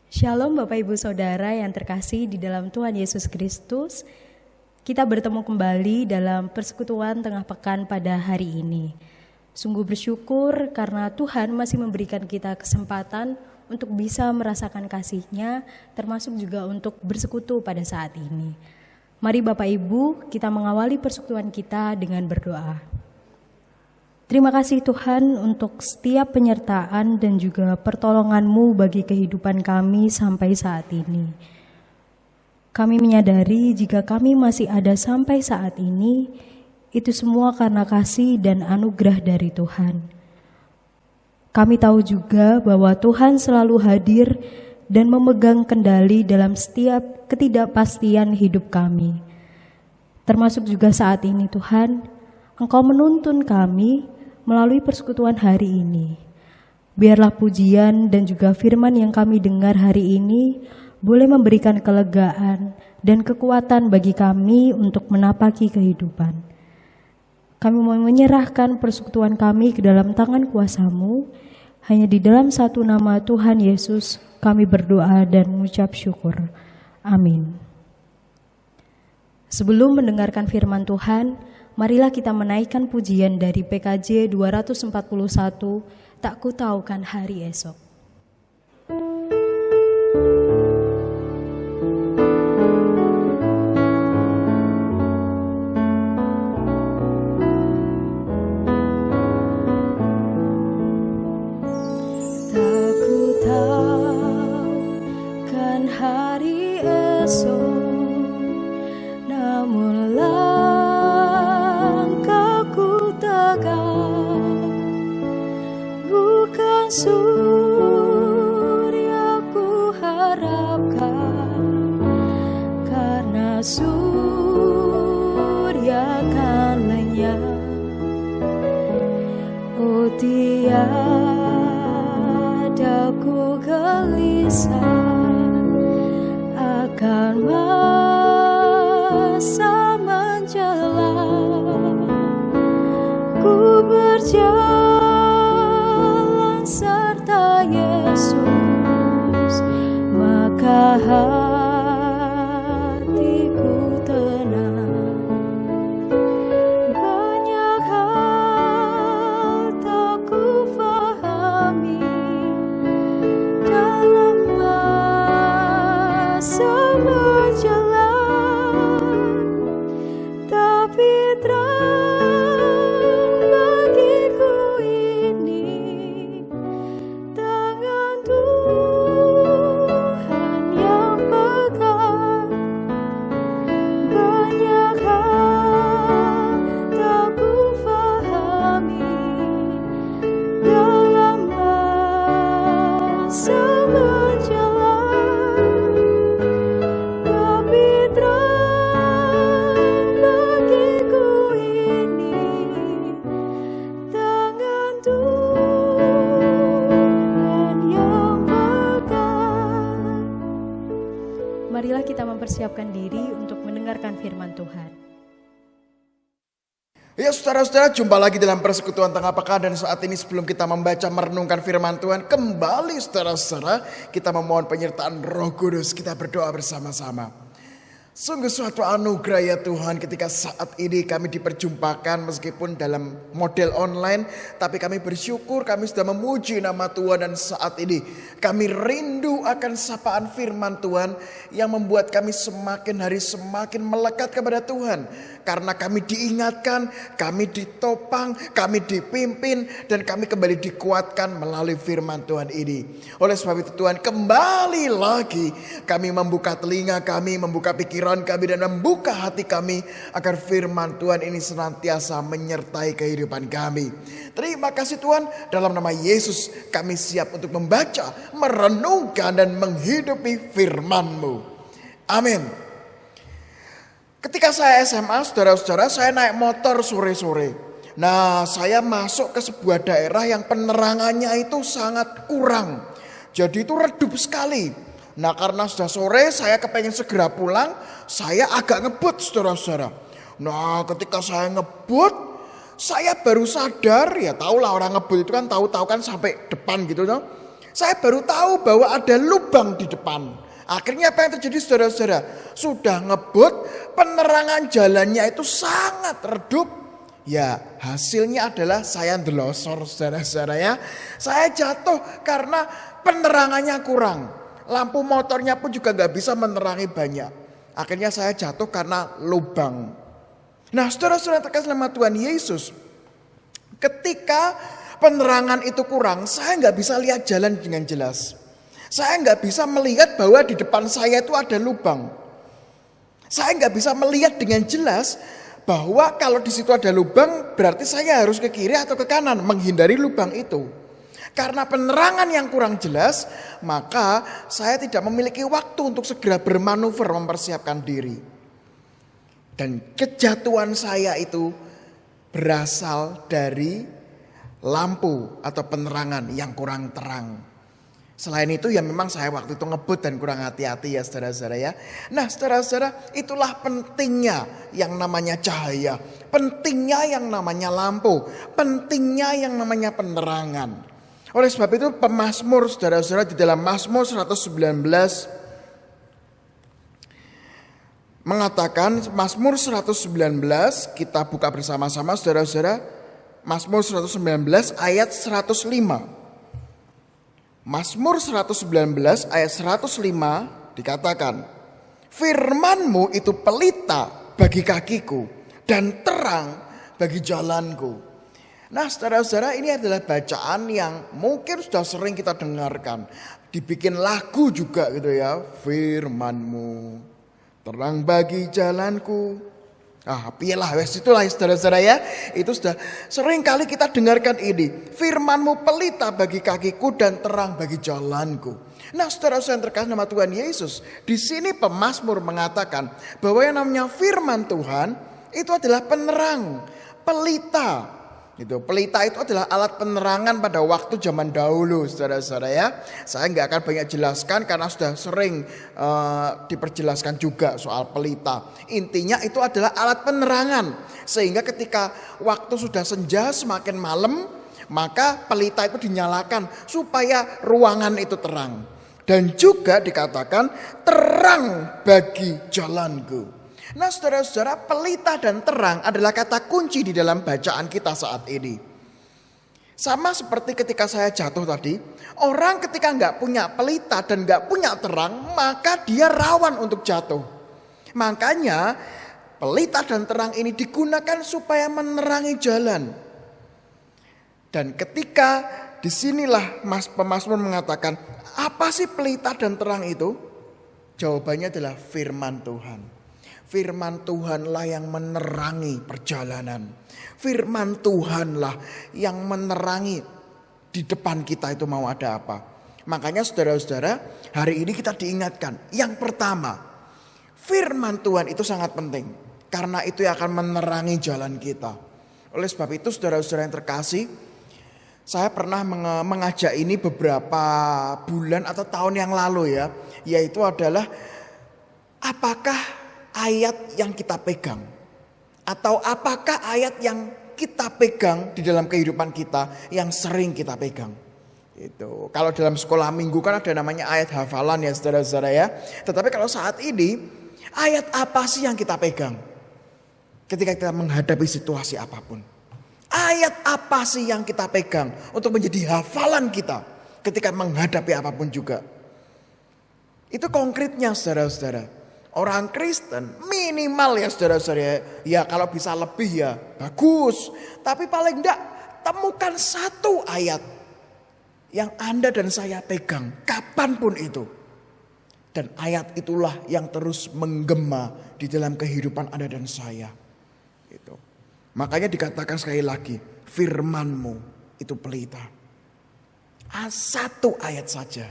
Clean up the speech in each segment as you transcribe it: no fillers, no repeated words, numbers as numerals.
Shalom Bapak Ibu Saudara yang terkasih di dalam Tuhan Yesus Kristus. Kita bertemu kembali dalam persekutuan tengah pekan pada hari ini. Sungguh bersyukur karena Tuhan masih memberikan kita kesempatan untuk bisa merasakan kasih-Nya, termasuk juga untuk bersekutu pada saat ini. Mari Bapak Ibu, kita mengawali persekutuan kita dengan berdoa. Terima kasih Tuhan untuk setiap penyertaan dan juga pertolongan-Mu bagi kehidupan kami sampai saat ini. Kami menyadari jika kami masih ada sampai saat ini, itu semua karena kasih dan anugerah dari Tuhan. Kami tahu juga bahwa Tuhan selalu hadir dan memegang kendali dalam setiap ketidakpastian hidup kami. Termasuk juga saat ini Tuhan, Engkau menuntun kami melalui persekutuan hari ini. Biarlah pujian dan juga firman yang kami dengar hari ini boleh memberikan kelegaan dan kekuatan bagi kami untuk menapaki kehidupan. Kami mau menyerahkan persekutuan kami ke dalam tangan kuasa-Mu. Hanya di dalam satu nama Tuhan Yesus kami berdoa dan mengucap syukur. Amin. Sebelum mendengarkan firman Tuhan, marilah kita menaikkan pujian dari PKJ 241, Tak Kutaukan Hari Esok. Tak kutaukan hari esok, namun langkahku tegak, bukan surya ku harapkan, karena surya kan lenyap. Oh tiada ku gelisah akan masa menjelang, ku berjalan serta Yesus, maka hatiku tenang. Banyak hal tak ku fahami dalam masa menjelang, tapi terang bagiku ini tangan Tuhan yang pegang. Banyak hal tak ku fahami dalam masa menjelang, tapi terang bagiku ini tangan Tuhan yang pegang. Marilah kita mempersiapkan diri untuk mendengarkan firman Tuhan. Ya saudara-saudara, jumpa lagi dalam persekutuan tengah pekan, dan saat ini sebelum kita membaca merenungkan firman Tuhan, kembali saudara-saudara kita memohon penyertaan Roh Kudus, kita berdoa bersama-sama. Sungguh suatu anugerah ya Tuhan ketika saat ini kami diperjumpakan meskipun dalam model online, tapi kami bersyukur kami sudah memuji nama Tuhan, dan saat ini kami rindu akan sapaan firman Tuhan yang membuat kami semakin hari semakin melekat kepada Tuhan. Karena kami diingatkan, kami ditopang, kami dipimpin, dan kami kembali dikuatkan melalui firman Tuhan ini. Oleh sebab itu Tuhan, kembali lagi kami membuka telinga kami, membuka pikiran kami, dan membuka hati kami agar firman Tuhan ini senantiasa menyertai kehidupan kami. Terima kasih Tuhan, dalam nama Yesus kami siap untuk membaca, merenungkan, dan menghidupi firman-Mu. Amin. Ketika saya SMA, saudara-saudara, saya naik motor sore-sore. Nah, saya masuk ke sebuah daerah yang penerangannya itu sangat kurang. Jadi itu redup sekali. Nah, karena sudah sore, saya kepengen segera pulang. Saya agak ngebut, saudara-saudara. Nah, ketika saya ngebut, saya baru sadar, ya tahulah orang ngebut itu kan tahu-tahu kan sampai depan gitu, no? Saya baru tahu bahwa ada lubang di depan. Akhirnya apa yang terjadi saudara-saudara? Sudah ngebut, penerangan jalannya itu sangat redup. Ya, hasilnya adalah saya ndelosor saudara-saudara ya. Saya jatuh karena penerangannya kurang. Lampu motornya pun juga gak bisa menerangi banyak. Akhirnya saya jatuh karena lubang. Nah, saudara-saudara terkasih nama Tuhan Yesus, ketika penerangan itu kurang, saya gak bisa lihat jalan dengan jelas. Saya gak bisa melihat bahwa di depan saya itu ada lubang. Saya gak bisa melihat dengan jelas bahwa kalau di situ ada lubang berarti saya harus ke kiri atau ke kanan menghindari lubang itu. Karena penerangan yang kurang jelas, maka saya tidak memiliki waktu untuk segera bermanuver mempersiapkan diri. Dan kejatuhan saya itu berasal dari lampu atau penerangan yang kurang terang. Selain itu ya memang saya waktu itu ngebut dan kurang hati-hati ya saudara-saudara ya. Nah saudara-saudara, itulah pentingnya yang namanya cahaya. Pentingnya yang namanya lampu. Pentingnya yang namanya penerangan. Oleh sebab itu pemazmur saudara-saudara di dalam Mazmur 119 mengatakan, Mazmur 119 kita buka bersama-sama saudara-saudara. Mazmur 119 ayat 105. Mazmur 119 ayat 105 dikatakan, firman-Mu itu pelita bagi kakiku dan terang bagi jalanku. Nah saudara-saudara, ini adalah bacaan yang mungkin sudah sering kita dengarkan. Dibikin lagu juga gitu ya. Firman-Mu terang bagi jalanku. Piyalah wes itulah saudara-saudara ya. Itu sudah sering kali kita dengarkan ini. Firman-Mu pelita bagi kakiku dan terang bagi jalanku. Nah saudara-saudara yang terkasih nama Tuhan Yesus, di sini pemazmur mengatakan bahwa yang namanya firman Tuhan itu adalah penerang, pelita. Pelita itu adalah alat penerangan pada waktu zaman dahulu saudara-saudara ya. Saya nggak akan banyak jelaskan karena sudah sering diperjelaskan juga soal pelita. Intinya itu adalah alat penerangan. Sehingga ketika waktu sudah senja semakin malam, maka pelita itu dinyalakan supaya ruangan itu terang. Dan juga dikatakan terang bagi jalanku. Nah saudara-saudara, pelita dan terang adalah kata kunci di dalam bacaan kita saat ini. Sama seperti ketika saya jatuh tadi, orang ketika nggak punya pelita dan nggak punya terang, maka dia rawan untuk jatuh. Makanya pelita dan terang ini digunakan supaya menerangi jalan. Dan ketika disinilah pemazmur mengatakan, apa sih pelita dan terang itu? Jawabannya adalah firman Tuhan. Firman Tuhanlah yang menerangi perjalanan. Firman Tuhanlah yang menerangi di depan kita itu mau ada apa. Makanya saudara-saudara, hari ini kita diingatkan. Yang pertama, firman Tuhan itu sangat penting. Karena itu yang akan menerangi jalan kita. Oleh sebab itu saudara-saudara yang terkasih, saya pernah mengajak ini beberapa bulan atau tahun yang lalu ya. Yaitu adalah apakah ayat yang kita pegang, atau apakah ayat yang kita pegang di dalam kehidupan kita yang sering kita pegang. Itu kalau dalam sekolah minggu kan ada namanya ayat hafalan ya saudara-saudara ya. Tetapi kalau saat ini, ayat apa sih yang kita pegang ketika kita menghadapi situasi apapun? Ayat apa sih yang kita pegang untuk menjadi hafalan kita ketika menghadapi apapun juga? Itu konkretnya saudara-saudara. Orang Kristen minimal ya saudara-saudara, ya kalau bisa lebih ya bagus. Tapi paling enggak temukan satu ayat yang Anda dan saya pegang kapanpun itu. Dan ayat itulah yang terus menggema di dalam kehidupan Anda dan saya. Itu. Makanya dikatakan sekali lagi, firman-Mu itu pelita. Satu ayat saja.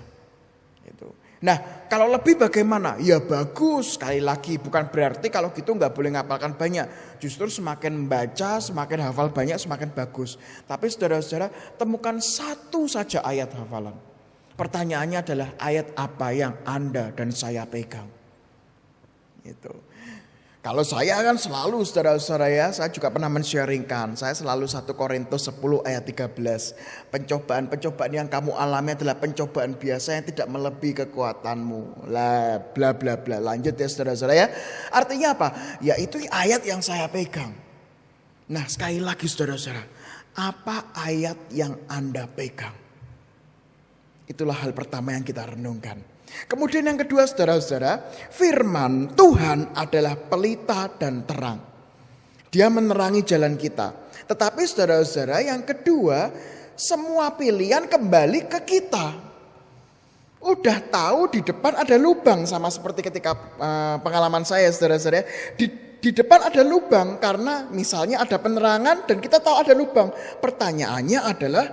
Itu. Nah kalau lebih bagaimana? Ya bagus, sekali lagi bukan berarti kalau gitu nggak boleh ngapalkan banyak. Justru semakin membaca, semakin hafal banyak, semakin bagus. Tapi saudara-saudara temukan satu saja ayat hafalan. Pertanyaannya adalah ayat apa yang Anda dan saya pegang. Itu. Kalau saya kan selalu saudara-saudara ya, saya juga pernah men-sharingkan. Saya selalu 1 Korintus 10 ayat 13. Pencobaan-pencobaan yang kamu alami adalah pencobaan biasa yang tidak melebihi kekuatanmu. Lah bla bla bla. Lanjut ya saudara-saudara ya. Artinya apa? Ya itu ayat yang saya pegang. Nah sekali lagi saudara-saudara, apa ayat yang Anda pegang? Itulah hal pertama yang kita renungkan. Kemudian yang kedua saudara-saudara, firman Tuhan adalah pelita dan terang. Dia menerangi jalan kita. Tetapi saudara-saudara yang kedua, semua pilihan kembali ke kita. Udah tahu di depan ada lubang, sama seperti ketika pengalaman saya saudara-saudara. Di depan ada lubang karena misalnya ada penerangan dan kita tahu ada lubang. Pertanyaannya adalah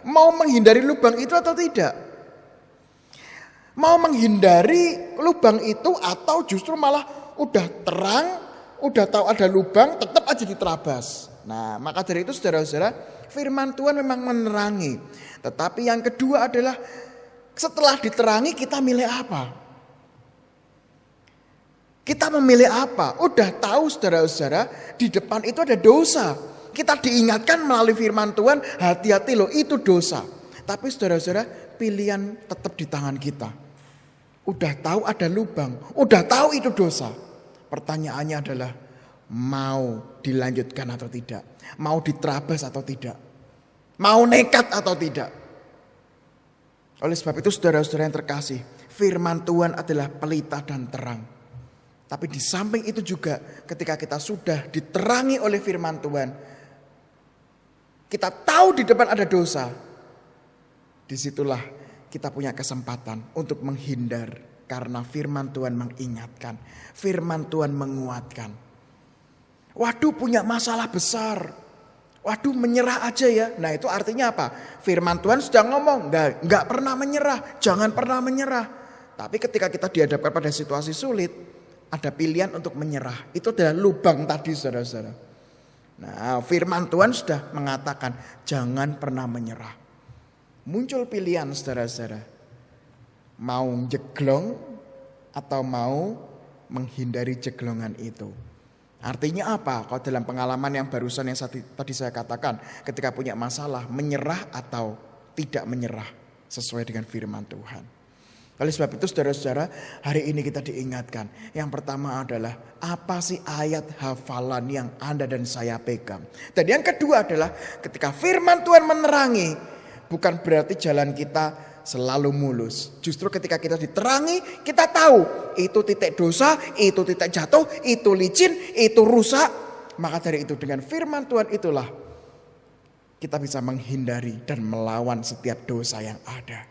mau menghindari lubang itu atau tidak? Mau menghindari lubang itu atau justru malah udah terang, udah tahu ada lubang, tetap aja diterabas. Nah, maka dari itu saudara-saudara, firman Tuhan memang menerangi. Tetapi yang kedua adalah setelah diterangi kita milih apa? Kita memilih apa? Udah tahu saudara-saudara, di depan itu ada dosa. Kita diingatkan melalui firman Tuhan, hati-hati loh itu dosa. Tapi saudara-saudara, pilihan tetap di tangan kita. Udah tahu ada lubang, udah tahu itu dosa. Pertanyaannya adalah mau dilanjutkan atau tidak? Mau diterabas atau tidak? Mau nekat atau tidak? Oleh sebab itu saudara-saudara yang terkasih, firman Tuhan adalah pelita dan terang. Tapi di samping itu juga ketika kita sudah diterangi oleh firman Tuhan, kita tahu di depan ada dosa. Disitulah kita punya kesempatan untuk menghindar karena firman Tuhan mengingatkan, firman Tuhan menguatkan. Waduh punya masalah besar, waduh menyerah aja ya. Nah itu artinya apa? Firman Tuhan sudah ngomong, nggak pernah menyerah, jangan pernah menyerah. Tapi ketika kita dihadapkan pada situasi sulit, ada pilihan untuk menyerah. Itu adalah lubang tadi saudara-saudara. Nah firman Tuhan sudah mengatakan jangan pernah menyerah. Muncul pilihan saudara-saudara, mau jeglong atau mau menghindari jeglongan itu. Artinya apa? Kalau dalam pengalaman yang barusan yang tadi saya katakan, ketika punya masalah, menyerah atau tidak menyerah sesuai dengan firman Tuhan. Oleh sebab itu saudara-saudara, hari ini kita diingatkan. Yang pertama adalah apa sih ayat hafalan yang Anda dan saya pegang. Dan yang kedua adalah ketika firman Tuhan menerangi, bukan berarti jalan kita selalu mulus. Justru ketika kita diterangi, kita tahu itu titik dosa, itu titik jatuh, itu licin, itu rusak. Maka dari itu dengan firman Tuhan itulah kita bisa menghindari dan melawan setiap dosa yang ada.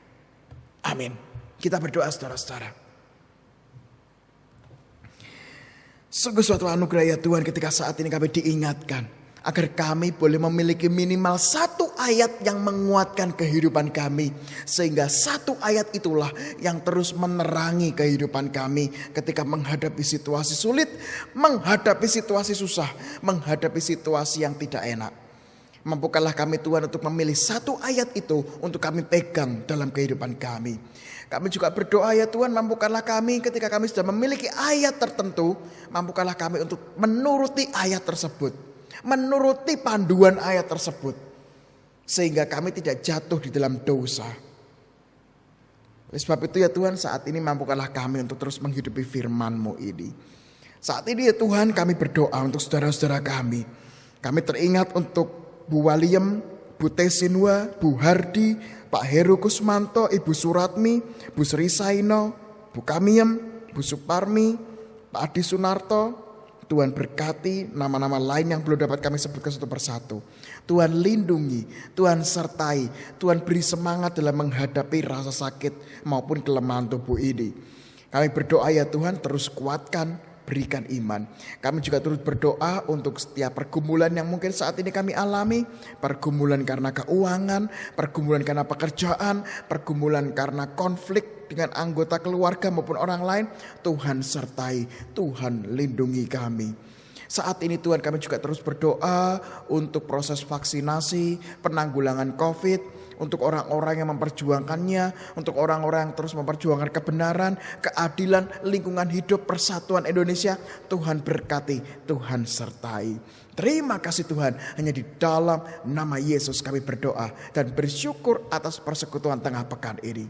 Amin. Kita berdoa saudara-saudara. Sungguh suatu anugerah ya Tuhan ketika saat ini kami diingatkan agar kami boleh memiliki minimal satu ayat yang menguatkan kehidupan kami. Sehingga satu ayat itulah yang terus menerangi kehidupan kami ketika menghadapi situasi sulit, menghadapi situasi susah, menghadapi situasi yang tidak enak. Mampukanlah kami Tuhan untuk memilih satu ayat itu untuk kami pegang dalam kehidupan kami. Kami juga berdoa ya Tuhan, mampukanlah kami ketika kami sudah memiliki ayat tertentu, mampukanlah kami untuk menuruti ayat tersebut. Menuruti panduan ayat tersebut. Sehingga kami tidak jatuh di dalam dosa. Oleh sebab itu ya Tuhan, saat ini mampukanlah kami untuk terus menghidupi firman-Mu ini. Saat ini ya Tuhan, kami berdoa untuk saudara-saudara kami. Kami teringat untuk Bu Waliem, Bu Tesinwa, Bu Hardi, Pak Heru Kusmanto, Ibu Suratmi, Bu Sri Saino, Bu Kamiem, Bu Suparmi, Pak Adi Sunarto. Tuhan berkati nama-nama lain yang belum dapat kami sebutkan satu persatu. Tuhan lindungi, Tuhan sertai, Tuhan beri semangat dalam menghadapi rasa sakit maupun kelemahan tubuh ini. Kami berdoa ya Tuhan, terus kuatkan, berikan iman. Kami juga turut berdoa untuk setiap pergumulan yang mungkin saat ini kami alami. Pergumulan karena keuangan, pergumulan karena pekerjaan, pergumulan karena konflik dengan anggota keluarga maupun orang lain. Tuhan sertai, Tuhan lindungi kami. Saat ini Tuhan kami juga terus berdoa untuk proses vaksinasi, penanggulangan COVID. untuk orang-orang yang memperjuangkannya, untuk orang-orang yang terus memperjuangkan kebenaran, keadilan, lingkungan hidup, persatuan Indonesia. Tuhan berkati, Tuhan sertai. Terima kasih Tuhan, hanya di dalam nama Yesus kami berdoa dan bersyukur atas persekutuan tengah pekan ini.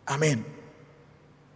Amin.